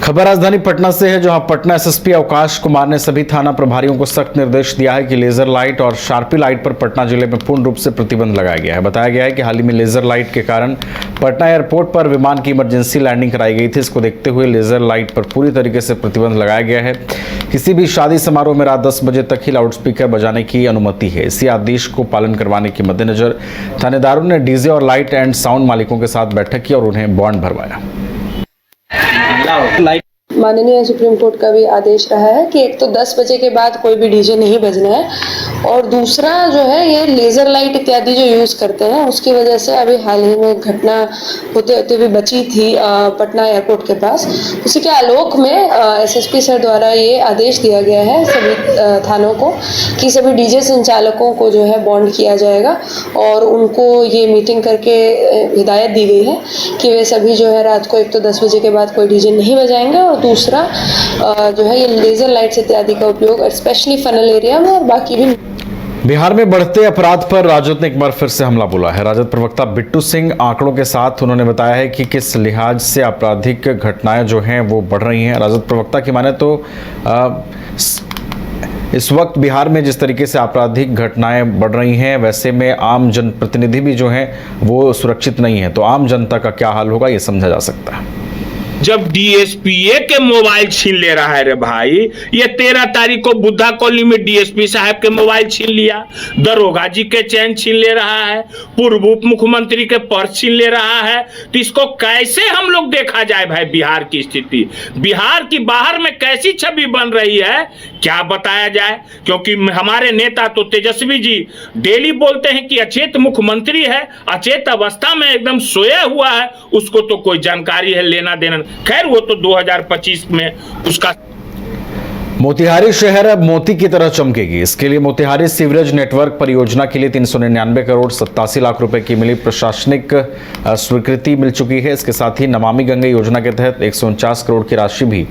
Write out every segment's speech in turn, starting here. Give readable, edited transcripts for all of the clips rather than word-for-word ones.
खबर राजधानी पटना से है, जहां पटना एसएसपी अवकाश कुमार ने सभी थाना प्रभारियों को सख्त निर्देश दिया है कि लेजर लाइट और शार्पी लाइट पर पटना जिले में पूर्ण रूप से प्रतिबंध लगाया गया है। बताया गया है कि हाल ही में लेजर लाइट के कारण पटना एयरपोर्ट पर विमान की इमरजेंसी लैंडिंग कराई गई थी। इसको देखते हुए लेजर लाइट पर पूरी तरीके से प्रतिबंध लगाया गया है। किसी भी शादी समारोह में रात 10 बजे तक ही लाउडस्पीकर बजाने की अनुमति है। इसी आदेश को पालन करवाने के मद्देनजर थानेदारों ने डीजे और लाइट एंड साउंड मालिकों के साथ बैठक की और उन्हें बॉन्ड भरवाया। माननीय सुप्रीम कोर्ट का भी आदेश रहा है कि एक तो 10 बजे के बाद कोई भी डीजे नहीं बजना है, और दूसरा जो है ये लेजर लाइट इत्यादि जो यूज करते हैं उसकी वजह से अभी हाल ही में घटना होते होते भी बची थी पटना एयरपोर्ट के पास। उसी के आलोक में एसएसपी सर द्वारा ये आदेश दिया गया है सभी थानों को कि सभी डीजे संचालकों को जो है बॉन्ड किया जाएगा, और उनको ये मीटिंग करके हिदायत दी गई है कि वे सभी जो है रात को एक तो 10 बजे के बाद कोई डीजे नहीं बजाएंगे, और दूसरा जो है ये लेजर लाइट्स इत्यादि का उपयोग स्पेशली फनल एरिया में और बाकी भी। बिहार में बढ़ते अपराध पर राजद ने एक बार फिर से हमला बोला है। राजद प्रवक्ता बिट्टू सिंह आंकड़ों के साथ उन्होंने बताया है कि किस लिहाज से आपराधिक घटनाएं जो हैं वो बढ़ रही हैं। राजद प्रवक्ता की माने तो इस वक्त बिहार में जिस तरीके से आपराधिक घटनाएं बढ़ रही हैं, वैसे में आम जनप्रतिनिधि भी जो हैं वो सुरक्षित नहीं है। तो आम जनता का क्या हाल होगा, ये समझा जा सकता है। जब डीएसपीए के मोबाइल छीन ले रहा है रे भाई, ये 13 तारीख को बुद्धा कॉलोनी में डीएसपी साहब के मोबाइल छीन लिया, दरोगा जी के चैन छीन ले रहा है, पूर्व उप मुख्यमंत्री के पर्स छीन ले रहा है। तो इसको कैसे हम लोग देखा जाए भाई? बिहार की स्थिति, बिहार की बाहर में कैसी छवि बन रही है, क्या बताया जाए? क्योंकि हमारे नेता तो तेजस्वी जी डेली बोलते हैं कि अचेत मुख्यमंत्री है, अचेत अवस्था में एकदम सोया हुआ है, उसको तो कोई जानकारी है लेना देना। खैर वो तो 2025 में उसका। मोतिहारी शहर अब मोती की तरह चमकेगी। इसके लिए मोतिहारी सीवरेज नेटवर्क परियोजना के लिए 399 करोड़ 87 लाख रुपए की मिली प्रशासनिक स्वीकृति मिल चुकी है। इसके साथ ही नमामि गंगे योजना के तहत 149 करोड़ की राशि भी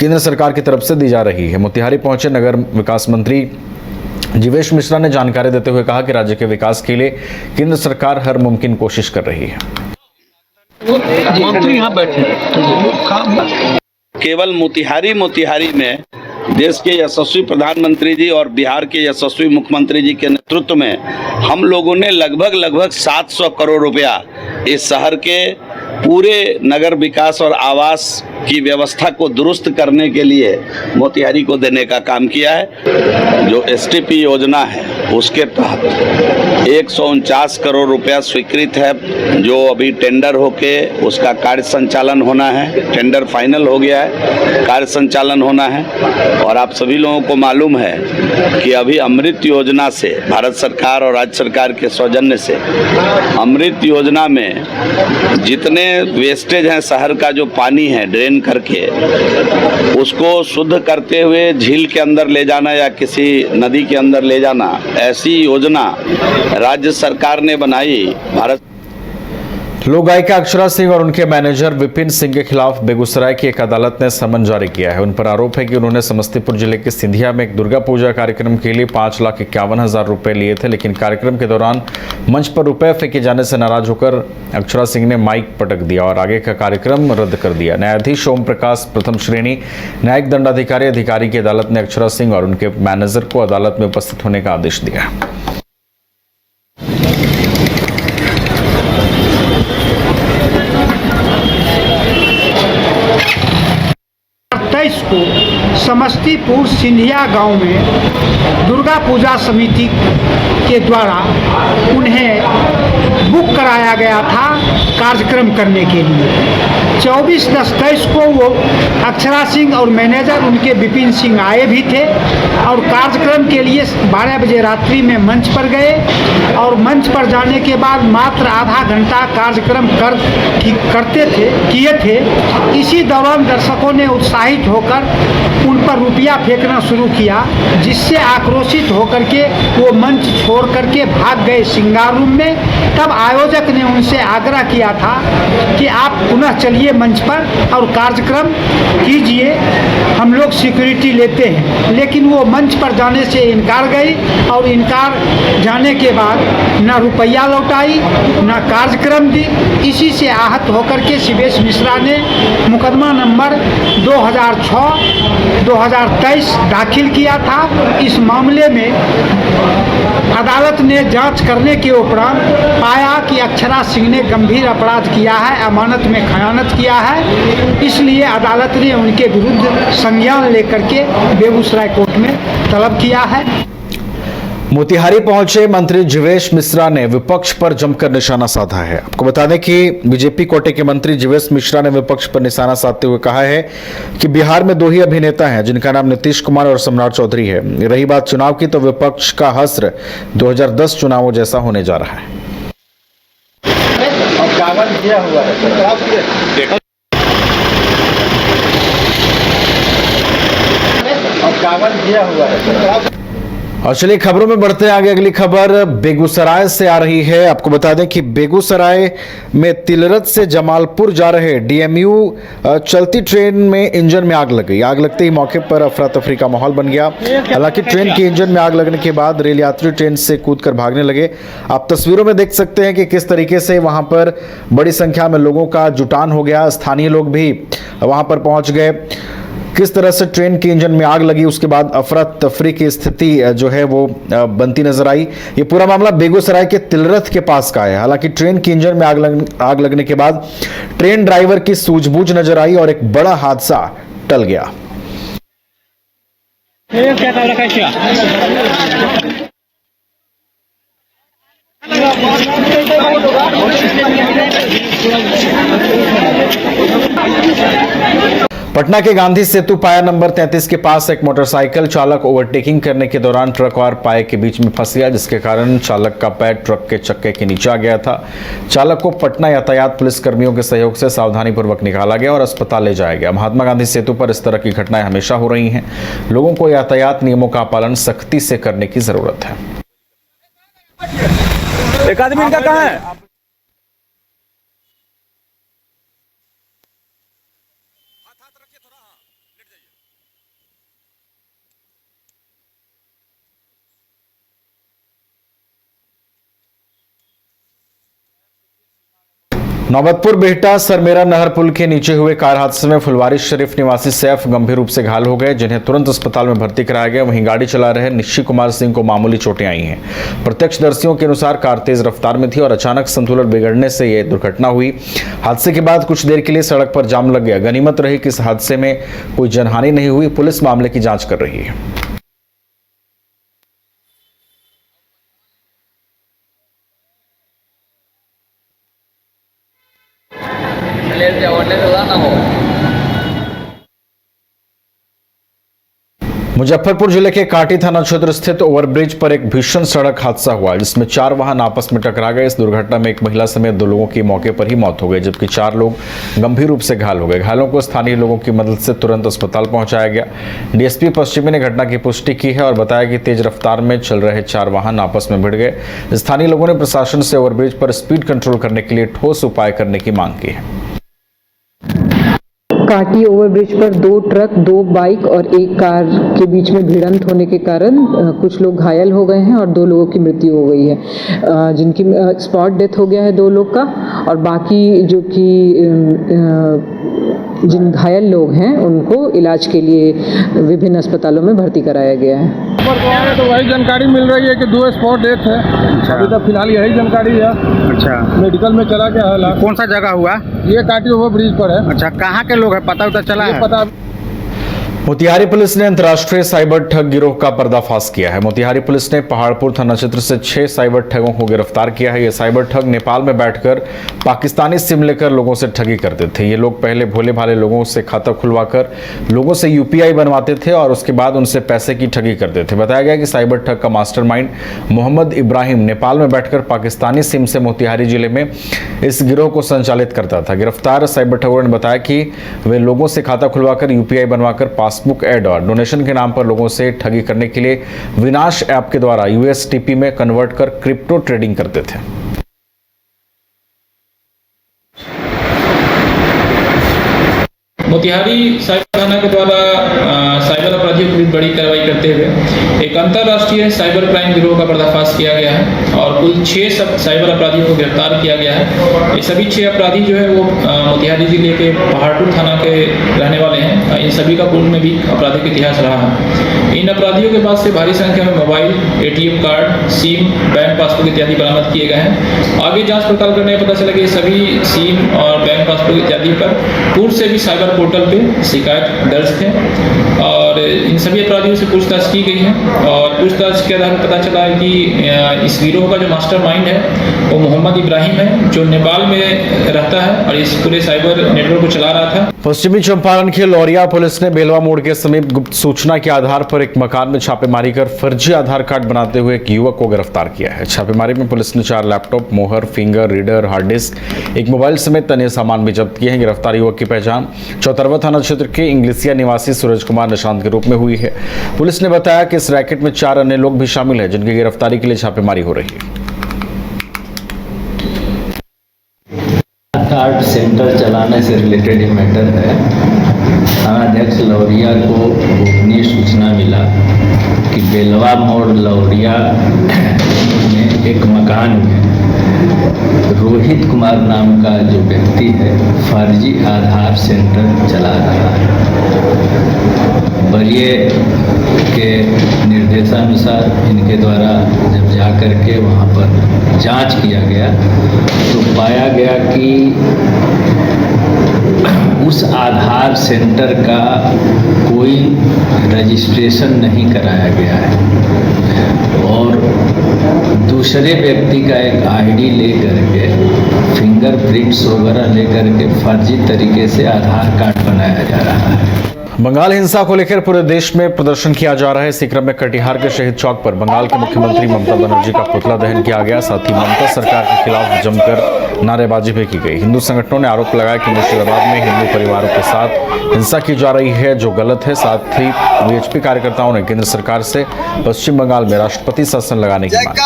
केंद्र सरकार की तरफ से दी जा रही है। मोतिहारी पहुंचे नगर विकास मंत्री जीवेश मिश्रा ने जानकारी देते हुए कहा कि राज्य के विकास के लिए केंद्र सरकार हर मुमकिन कोशिश कर रही है। मंत्री यहाँ बैठे केवल मोतिहारी में देश के यशस्वी प्रधानमंत्री जी और बिहार के यशस्वी मुख्यमंत्री जी के नेतृत्व में हम लोगों ने लगभग 700 करोड़ रुपया इस शहर के पूरे नगर विकास और आवास की व्यवस्था को दुरुस्त करने के लिए मोतिहारी को देने का काम किया है। जो एसटीपी योजना है उसके तहत 149 करोड़ रुपया स्वीकृत है, जो अभी टेंडर होके उसका कार्य संचालन होना है। टेंडर फाइनल हो गया है, कार्य संचालन होना है। और आप सभी लोगों को मालूम है कि अभी अमृत योजना से, भारत सरकार और राज्य सरकार के सौजन्य से अमृत योजना में जितने वेस्टेज हैं शहर का, जो पानी है ड्रेन करके उसको शुद्ध करते हुए झील के अंदर ले जाना या किसी नदी के अंदर ले जाना, ऐसी योजना राज्य सरकार ने बनाई। भारत लोक गायिका अक्षरा सिंह और उनके मैनेजर विपिन सिंह के खिलाफ बेगूसराय की एक अदालत ने समन जारी किया है। उन पर आरोप है कि उन्होंने समस्तीपुर जिले के सिंधिया में एक दुर्गा पूजा कार्यक्रम के लिए 5,51,000 रुपए लिए थे, लेकिन कार्यक्रम के दौरान मंच पर रुपए फेंके जाने से नाराज होकर अक्षरा सिंह ने माइक पटक दिया और आगे का कार्यक्रम रद्द कर दिया। न्यायाधीश ओम प्रकाश प्रथम श्रेणी न्यायिक दंडाधिकारी अधिकारी की अदालत ने अक्षरा सिंह और उनके मैनेजर को अदालत में उपस्थित होने का आदेश दिया। को समस्तीपुर सिंधिया गांव में दुर्गा पूजा समिति के द्वारा उन्हें बुक कराया गया था कार्यक्रम करने के लिए। 24/10/23 को वो अक्षरा सिंह और मैनेजर उनके विपिन सिंह आए भी थे और कार्यक्रम के लिए 12 बजे रात्रि में मंच पर गए, और मंच पर जाने के बाद मात्र आधा घंटा कार्यक्रम किए थे। इसी दौरान दर्शकों ने उत्साहित होकर उन पर रुपया फेंकना शुरू किया, जिससे आक्रोशित होकर के वो मंच छोड़ करके भाग गए सिंगार रूम में। तब आयोजक ने उनसे आग्रह किया था कि आप पुनः चलिए मंच पर और कार्यक्रम कीजिए, हम लोग सिक्योरिटी लेते हैं। लेकिन वो मंच पर जाने से इनकार गई और इनकार जाने के बाद न रुपया लौटाई न कार्यक्रम दी। इसी से आहत होकर के शिवेश मिश्रा ने मुकदमा नंबर 2006-2023 दाखिल किया था। इस मामले में अदालत ने जांच करने के उपरांत पाया कि अक्षरा सिंह ने गंभीर अपराध किया है, अमानत में खयानत किया है। इसलिए अदालत ने उनके विरुद्ध संज्ञान लेकर के बेगूसराय कोर्ट में तलब किया है। मोतिहारी पहुंचे मंत्री जीवेश मिश्रा ने विपक्ष पर जमकर निशाना साधा है। आपको बता दें कि बीजेपी कोटे के मंत्री जीवेश मिश्रा ने विपक्ष पर निशाना साधते हुए कहा है कि बिहार में दो ही अभिनेता हैं जिनका नाम नीतीश कुमार और सम्राट चौधरी है। रही बात चुनाव की, तो विपक्ष का हश्र 2010 चुनावों जैसा होने जा रहा है। और चलिए खबरों में बढ़ते हैं आगे। अगली खबर बेगूसराय से आ रही है। आपको बता दें कि बेगूसराय में तिलरत से जमालपुर जा रहे डीएमयू चलती ट्रेन में इंजन में आग लग गई। आग लगते ही मौके पर अफरा तफरी का माहौल बन गया। हालांकि ट्रेन के इंजन में आग लगने के बाद रेल यात्री ट्रेन से कूदकर भागने लगे। आप तस्वीरों में देख सकते हैं कि किस तरीके से वहां पर बड़ी संख्या में लोगों का जुटान हो गया। स्थानीय लोग भी वहां पर पहुंच गए। किस तरह से ट्रेन के इंजन में आग लगी, उसके बाद अफरा तफरी की स्थिति जो है वो बनती नजर आई। ये पूरा मामला बेगूसराय के तिलरथ के पास का है। हालांकि ट्रेन के इंजन में आग लगने के बाद ट्रेन ड्राइवर की सूझबूझ नजर आई और एक बड़ा हादसा टल गया। पटना के गांधी सेतु पाया नंबर 33 के पास एक मोटरसाइकिल चालक ओवरटेकिंग करने के दौरान ट्रक और पाए के बीच में फंस गया, जिसके कारण चालक का पैर ट्रक के चक्के के नीचे आ गया था। चालक को पटना यातायात पुलिस कर्मियों के सहयोग से सावधानीपूर्वक निकाला गया और अस्पताल ले जाया गया। महात्मा गांधी सेतु पर इस तरह की घटनाएं हमेशा हो रही हैं। लोगों को यातायात नियमों का पालन सख्ती से करने की जरूरत है। एक आदमी इनका कहाँ है? नौबतपुर बेहटा सरमेरा नहर पुल के नीचे हुए कार हादसे में फुलवारी शरीफ निवासी सैफ गंभीर रूप से घायल हो गए, जिन्हें तुरंत अस्पताल में भर्ती कराया गया। वहीं गाड़ी चला रहे निश्ची कुमार सिंह को मामूली चोटें आई हैं। प्रत्यक्षदर्शियों के अनुसार कार तेज रफ्तार में थी और अचानक संतुलन बिगड़ने से यह दुर्घटना हुई। हादसे के बाद कुछ देर के लिए सड़क पर जाम लग गया। गनीमत रही कि इस हादसे में कोई जनहानि नहीं हुई। पुलिस मामले की जांच कर रही है। मुजफ्फरपुर जिले के काटी थाना क्षेत्र स्थित ओवरब्रिज पर एक भीषण सड़क हादसा हुआ, जिसमें 4 वाहन आपस में टकरा गए। इस दुर्घटना में एक महिला समेत 2 लोगों की मौके पर ही मौत हो गई, जबकि 4 लोग गंभीर रूप से घायल हो गए। घायलों को स्थानीय लोगों की मदद से तुरंत अस्पताल पहुंचाया गया। डीएसपी पश्चिमी ने घटना की पुष्टि की है और बताया कि तेज रफ्तार में चल रहे 4 वाहन आपस में भिड़ गए। स्थानीय लोगों ने प्रशासन से ओवरब्रिज पर स्पीड कंट्रोल करने के लिए ठोस उपाय करने की मांग की है। काटी ओवरब्रिज पर 2 ट्रक, 2 बाइक और 1 कार के बीच में भिड़ंत होने के कारण कुछ लोग घायल हो गए हैं और 2 लोगों की मृत्यु हो गई है, जिनकी स्पॉट डेथ हो गया है 2 लोग का, और बाकी जो कि जिन घायल लोग हैं उनको इलाज के लिए विभिन्न अस्पतालों में भर्ती कराया गया है। तो वही जानकारी मिल रही है कि 2 स्पॉट डेथ है। अभी तो फिलहाल यही जानकारी है। अच्छा, मेडिकल में चला गया है। कौन सा जगह हुआ? ये काटी ओवर ब्रिज पर है। अच्छा, कहाँ के लोग हैं, पता चला है? पता मोतिहारी पुलिस ने अंतर्राष्ट्रीय साइबर ठग गिरोह का पर्दाफाश किया है। मोतिहारी पुलिस ने पहाड़पुर थाना क्षेत्र से 6 साइबर ठगों को गिरफ्तार किया है। ये साइबर ठग नेपाल में बैठकर पाकिस्तानी सिम लेकर लोगों से ठगी करते थे। ये लोग पहले भोले भाले लोगों से खाता खुलवाकर लोगों से यूपीआई बनवाते थे और उसके बाद उनसे पैसे की ठगी करते थे। बताया गया कि साइबर ठग का मास्टरमाइंड मोहम्मद इब्राहिम नेपाल में बैठकर पाकिस्तानी सिम से मोतिहारी जिले में इस गिरोह को संचालित करता था। गिरफ्तार साइबर ठगों ने बताया कि वे लोगों से खाता खुलवाकर यूपीआई बनवाकर पासबुक ऐड और डोनेशन के नाम पर लोगों से ठगी करने के लिए विनाश ऐप के द्वारा यूएसटीपी में कन्वर्ट कर क्रिप्टो ट्रेडिंग करते थे। मोतिहारी साइबर थाना के द्वारा साइबर अपराधियों की बड़ी कार्रवाई करते हुए एक अंतर्राष्ट्रीय साइबर क्राइम गिरोह का पर्दाफाश किया गया है और कुल 6 साइबर अपराधियों को गिरफ्तार किया गया है। ये सभी 6 अपराधी जो है वो मोतिहारी जिले के पहाड़पुर थाना के रहने वाले हैं। इन सभी का पूर्व में भी आपराधिक इतिहास रहा है। इन अपराधियों के पास से भारी संख्या में mobile, ATM card, SIM, bank passbook इत्यादि बरामद किए गए हैं। आगे जांच पड़ताल करने में पता चला कि ये सभी सिम और बैंक पासबुक इत्यादि पर पूर्व से भी साइबर पोर्टल पे शिकायत दर्ज थे और इन सभी अपराधियों से पूछताछ की गई है और पूछताछ के आधार पर पता चला है कि इस गिरोह का जो मास्टरमाइंड है वो मोहम्मद इब्राहिम है, जो नेपाल में रहता है और इस पूरे साइबर नेटवर्क को चला रहा था। पश्चिमी चंपारण के लौरिया पुलिस ने बेलवा मोड़ के समीप गुप्त सूचना के आधार पर एक मकान में छापेमारी कर फर्जी आधार कार्ड बनाते हुए एक युवक को गिरफ्तार किया है। छापेमारी में पुलिस ने 4 लैपटॉप, मोहर, फिंगर रीडर, हार्ड डिस्क, एक मोबाइल समेत अन्य सामान भी जब्त किए हैं। गिरफ्तार युवक की पहचान चौतरवा थाना क्षेत्र के इंग्लिसिया निवासी सूरज कुमार निशांत के रूप में हुई है। पुलिस ने बताया कि इस रैकेट में 4 अन्य लोग भी शामिल हैं, जिनकी गिरफ्तारी के लिए छापेमारी हो रही है। कार्ड सेंटर चलाने से रिलेटेड ये मैटर है। थानाध्यक्ष लौरिया को गोपनीय सूचना मिला कि बेलवा मोड़ लौरिया में एक मकान में रोहित कुमार नाम का जो व्यक्ति है फर्जी आधार सेंटर चला रहा है। वरीय के निर्देशानुसार इनके द्वारा जब जाकर के वहाँ पर जांच किया गया तो पाया गया कि उस आधार सेंटर का कोई रजिस्ट्रेशन नहीं कराया गया है और दूसरे व्यक्ति का एक आईडी लेकर के फिंगरप्रिंट्स वगैरह लेकर के फर्जी तरीके से आधार कार्ड बनाया जा रहा है। बंगाल हिंसा को लेकर पूरे देश में प्रदर्शन किया जा रहा है। इसी क्रम में कटिहार के शहीद चौक पर बंगाल के मुख्यमंत्री ममता बनर्जी का पुतला दहन किया गया। साथ ही ममता सरकार के खिलाफ जमकर नारेबाजी भी की गई। हिंदू संगठनों ने आरोप लगाया कि मुर्शिदाबाद में हिंदू परिवारों के साथ हिंसा की जा रही है, जो गलत है। साथ ही VHP कार्यकर्ताओं ने केंद्र सरकार से पश्चिम बंगाल में राष्ट्रपति शासन लगाने की मांग।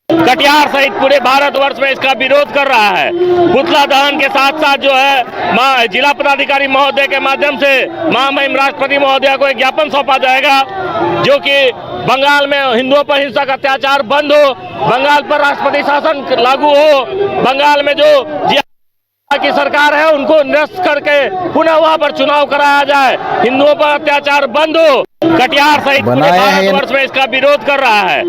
कटिहार सहित पूरे भारतवर्ष में इसका विरोध कर रहा है। पुतला दहन के साथ साथ जो है जिला पदाधिकारी महोदय के माध्यम से महामहिम राष्ट्रपति महोदय को एक ज्ञापन सौंपा जाएगा, जो कि बंगाल में हिंदुओं पर हिंसा का अत्याचार बंद हो, बंगाल पर राष्ट्रपति शासन लागू हो, बंगाल में जो की सरकार है उनको निरस्त करके पुनः वहां पर चुनाव कराया जाए, हिंदुओं पर अत्याचार बंद हो। कटिहार सहित पूरे भारतवर्ष में इसका विरोध कर रहा है।